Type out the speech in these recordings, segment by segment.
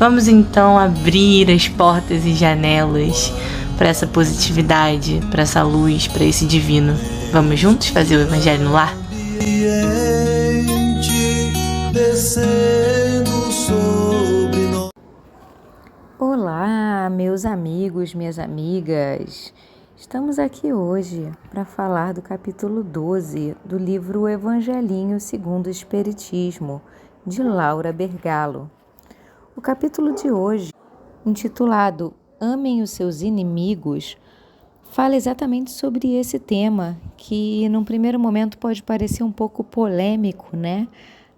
Vamos então abrir as portas e janelas para essa positividade, para essa luz, para esse divino. Vamos juntos fazer o Evangelho no Lar? Olá, meus amigos, minhas amigas. Estamos aqui hoje para falar do capítulo 12 do livro Evangelinho segundo o Espiritismo, de Laura Bergalo. O capítulo de hoje, intitulado Amem os seus inimigos, fala exatamente sobre esse tema, que num primeiro momento pode parecer um pouco polêmico, né?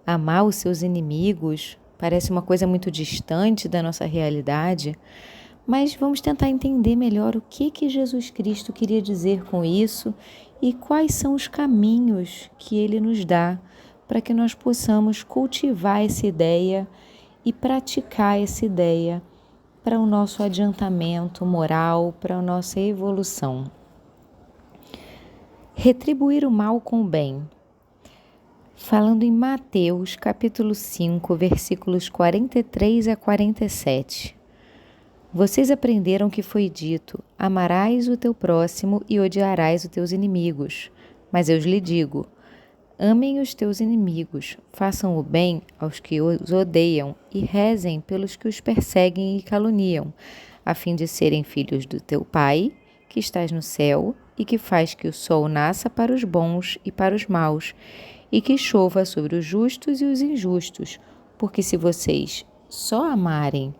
Amar os seus inimigos parece uma coisa muito distante da nossa realidade, mas vamos tentar entender melhor o que Jesus Cristo queria dizer com isso e quais são os caminhos que Ele nos dá para que nós possamos cultivar essa ideia e praticar essa ideia para o nosso adiantamento moral, para a nossa evolução. Retribuir o mal com o bem. Falando em Mateus, capítulo 5, versículos 43 a 47. Vocês aprenderam que foi dito: amarás o teu próximo e odiarás os teus inimigos. Mas eu lhe digo: amem os teus inimigos, façam o bem aos que os odeiam e rezem pelos que os perseguem e caluniam, a fim de serem filhos do teu Pai, que estás no céu, e que faz que o sol nasça para os bons e para os maus, e que chova sobre os justos e os injustos, porque se vocês só amarem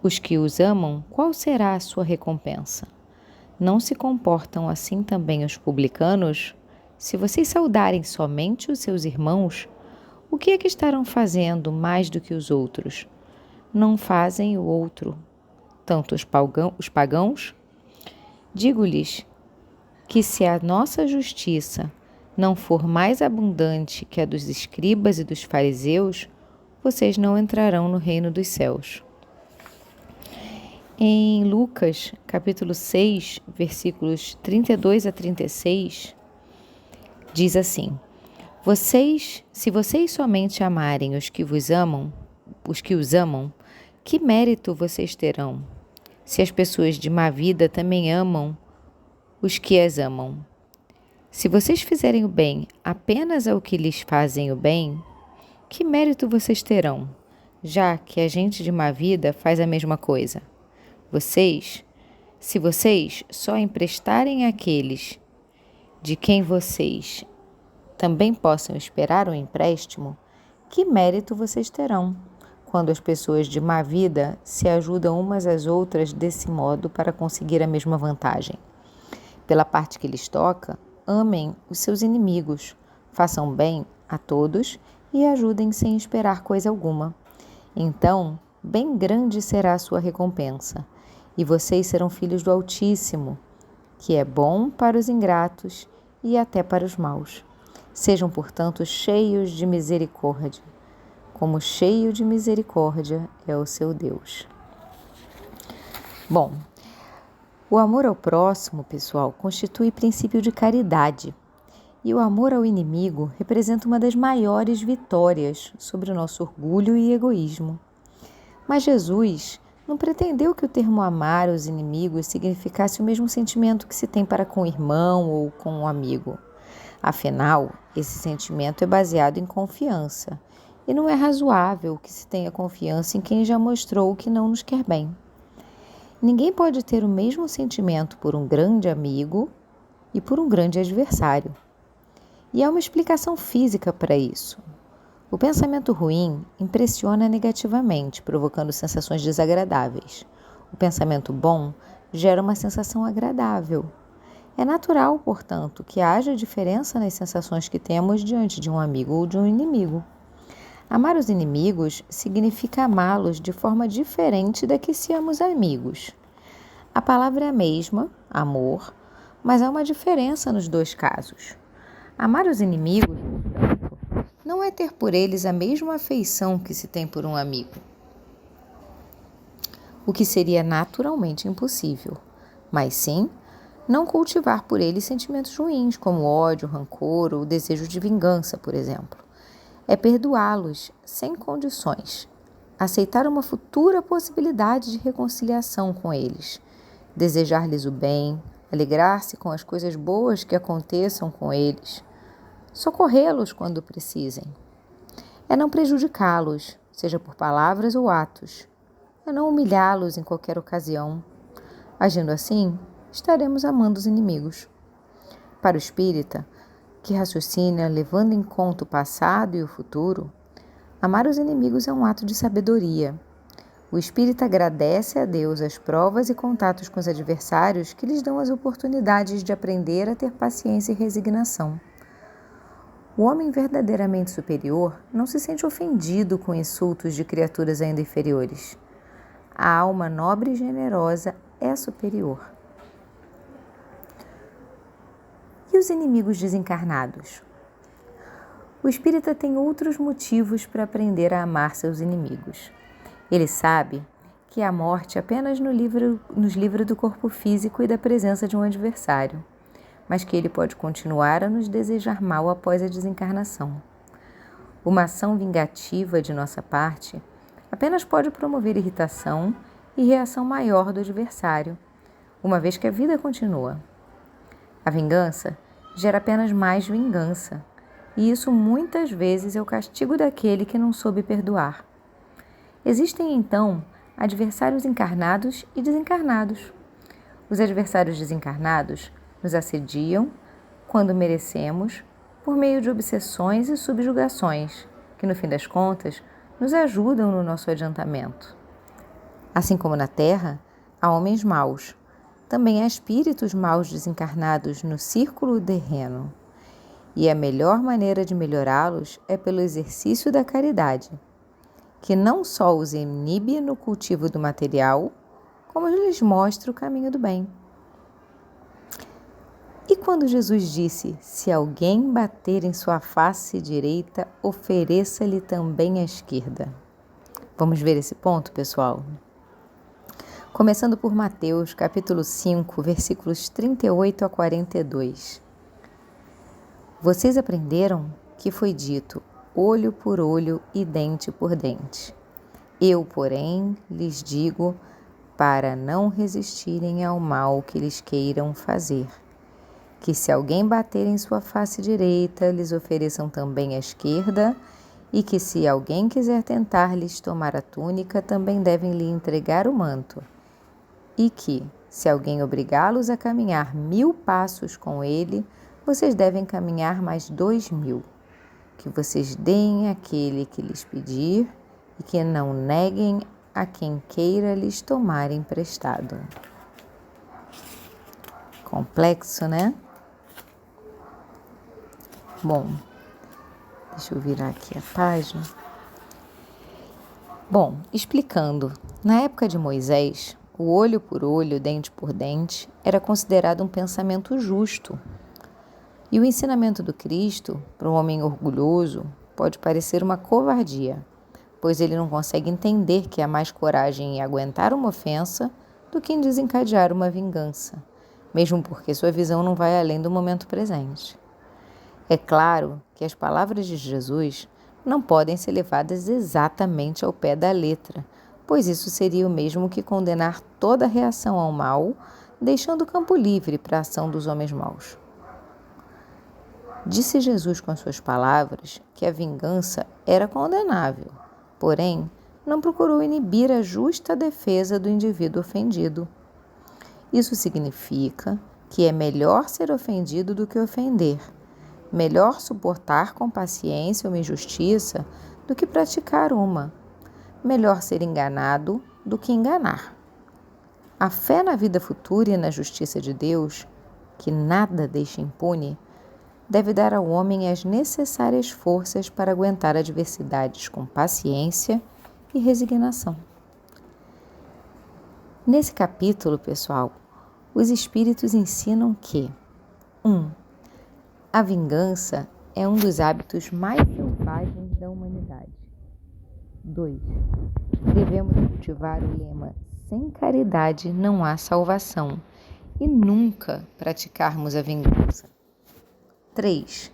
os que os amam, qual será a sua recompensa? Não se comportam assim também os publicanos? Se vocês saudarem somente os seus irmãos, o que é que estarão fazendo mais do que os outros? Não fazem o outro, tanto os pagãos? Digo-lhes que se a nossa justiça não for mais abundante que a dos escribas e dos fariseus, vocês não entrarão no reino dos céus. Em Lucas, capítulo 6, versículos 32 a 36, diz assim: se vocês somente amarem os que os amam, que mérito vocês terão? Se as pessoas de má vida também amam os que as amam. Se vocês fizerem o bem apenas ao que lhes fazem o bem, que mérito vocês terão, já que a gente de má vida faz a mesma coisa? Se vocês só emprestarem àqueles de quem vocês também possam esperar um empréstimo, que mérito vocês terão, quando as pessoas de má vida se ajudam umas às outras desse modo para conseguir a mesma vantagem? Pela parte que lhes toca, amem os seus inimigos, façam bem a todos e ajudem sem esperar coisa alguma. Então, bem grande será a sua recompensa, e vocês serão filhos do Altíssimo, que é bom para os ingratos e até para os maus. Sejam, portanto, cheios de misericórdia, como cheio de misericórdia é o seu Deus. Bom, o amor ao próximo, pessoal, constitui princípio de caridade, e o amor ao inimigo representa uma das maiores vitórias sobre o nosso orgulho e egoísmo. Mas Jesus não pretendeu que o termo amar os inimigos significasse o mesmo sentimento que se tem para com o irmão ou com um amigo. Afinal, esse sentimento é baseado em confiança, e não é razoável que se tenha confiança em quem já mostrou que não nos quer bem. Ninguém pode ter o mesmo sentimento por um grande amigo e por um grande adversário. E há uma explicação física para isso. O pensamento ruim impressiona negativamente, provocando sensações desagradáveis. O pensamento bom gera uma sensação agradável. É natural, portanto, que haja diferença nas sensações que temos diante de um amigo ou de um inimigo. Amar os inimigos significa amá-los de forma diferente da que se ama os amigos. A palavra é a mesma, amor, mas há uma diferença nos dois casos. Amar os inimigos, portanto, não é ter por eles a mesma afeição que se tem por um amigo, o que seria naturalmente impossível, mas sim não cultivar por eles sentimentos ruins, como ódio, rancor ou desejo de vingança, por exemplo. É perdoá-los sem condições, aceitar uma futura possibilidade de reconciliação com eles, desejar-lhes o bem, alegrar-se com as coisas boas que aconteçam com eles, socorrê-los quando precisem. É não prejudicá-los, seja por palavras ou atos. É não humilhá-los em qualquer ocasião. Agindo assim, estaremos amando os inimigos. Para o espírita, que raciocina levando em conta o passado e o futuro, amar os inimigos é um ato de sabedoria. O espírita agradece a Deus as provas e contatos com os adversários que lhes dão as oportunidades de aprender a ter paciência e resignação. O homem verdadeiramente superior não se sente ofendido com insultos de criaturas ainda inferiores. A alma nobre e generosa é superior. E os inimigos desencarnados? O espírita tem outros motivos para aprender a amar seus inimigos. Ele sabe que a morte apenas nos livra do corpo físico e da presença de um adversário, mas que ele pode continuar a nos desejar mal após a desencarnação. Uma ação vingativa de nossa parte apenas pode promover irritação e reação maior do adversário, uma vez que a vida continua. A vingança gera apenas mais vingança, e isso muitas vezes é o castigo daquele que não soube perdoar. Existem, então, adversários encarnados e desencarnados. Os adversários desencarnados nos assediam, quando merecemos, por meio de obsessões e subjugações, que no fim das contas nos ajudam no nosso adiantamento. Assim como na Terra, há homens maus, também há espíritos maus desencarnados no círculo terreno. E a melhor maneira de melhorá-los é pelo exercício da caridade, que não só os inibe no cultivo do material, como lhes mostra o caminho do bem. E quando Jesus disse, se alguém bater em sua face direita, ofereça-lhe também a esquerda. Vamos ver esse ponto, pessoal? Começando por Mateus, capítulo 5, versículos 38 a 42. Vocês aprenderam que foi dito, olho por olho e dente por dente. Eu, porém, lhes digo, para não resistirem ao mal que lhes queiram fazer, que se alguém bater em sua face direita, lhes ofereçam também a esquerda, e que se alguém quiser tentar lhes tomar a túnica, também devem lhe entregar o manto. E que, se alguém obrigá-los a caminhar 1000 passos com ele, vocês devem caminhar mais 2000. Que vocês deem àquele que lhes pedir, e que não neguem a quem queira lhes tomar emprestado. Complexo, né? Bom, deixa eu virar aqui a página. Bom, explicando, na época de Moisés, o olho por olho, dente por dente, era considerado um pensamento justo. E o ensinamento do Cristo, para um homem orgulhoso, pode parecer uma covardia, pois ele não consegue entender que há mais coragem em aguentar uma ofensa do que em desencadear uma vingança, mesmo porque sua visão não vai além do momento presente. É claro que as palavras de Jesus não podem ser levadas exatamente ao pé da letra, pois isso seria o mesmo que condenar toda reação ao mal, deixando o campo livre para a ação dos homens maus. Disse Jesus com suas palavras que a vingança era condenável, porém, não procurou inibir a justa defesa do indivíduo ofendido. Isso significa que é melhor ser ofendido do que ofender, melhor suportar com paciência uma injustiça do que praticar uma, melhor ser enganado do que enganar. A fé na vida futura e na justiça de Deus, que nada deixa impune, deve dar ao homem as necessárias forças para aguentar adversidades com paciência e resignação. Nesse capítulo, pessoal, os espíritos ensinam que 1. A vingança é um dos hábitos mais selvagens da humanidade. 2. Devemos cultivar o lema sem caridade não há salvação e nunca praticarmos a vingança. 3.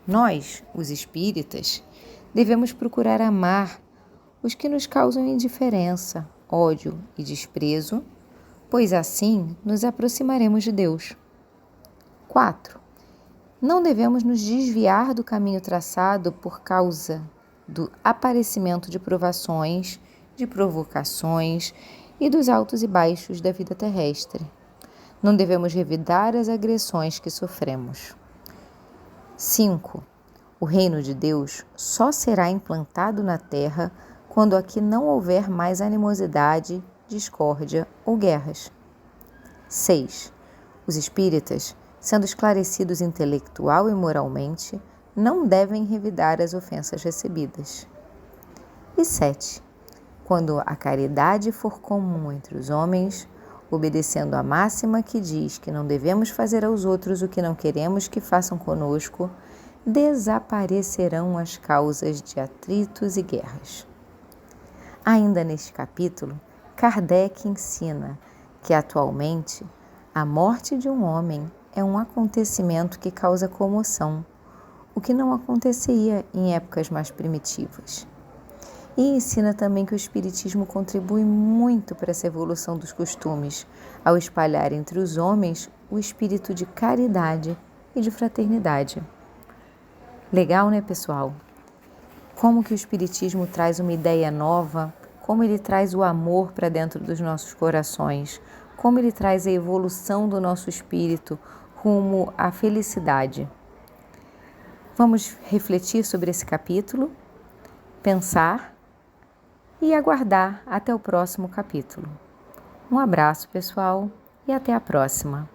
Nós, os espíritas, devemos procurar amar os que nos causam indiferença, ódio e desprezo, pois assim nos aproximaremos de Deus. 4. Não devemos nos desviar do caminho traçado por causa do aparecimento de provações, de provocações e dos altos e baixos da vida terrestre. Não devemos revidar as agressões que sofremos. 5. O reino de Deus só será implantado na terra quando aqui não houver mais animosidade, discórdia ou guerras. 6. Os espíritas, sendo esclarecidos intelectual e moralmente, não devem revidar as ofensas recebidas. E 7. Quando a caridade for comum entre os homens, obedecendo a máxima que diz que não devemos fazer aos outros o que não queremos que façam conosco, desaparecerão as causas de atritos e guerras. Ainda neste capítulo, Kardec ensina que atualmente a morte de um homem é um acontecimento que causa comoção, o que não acontecia em épocas mais primitivas. E ensina também que o Espiritismo contribui muito para essa evolução dos costumes, ao espalhar entre os homens o espírito de caridade e de fraternidade. Legal, né, pessoal? Como que o Espiritismo traz uma ideia nova, como ele traz o amor para dentro dos nossos corações, como ele traz a evolução do nosso espírito rumo à felicidade. Vamos refletir sobre esse capítulo, pensar e aguardar até o próximo capítulo. Um abraço, pessoal, e até a próxima.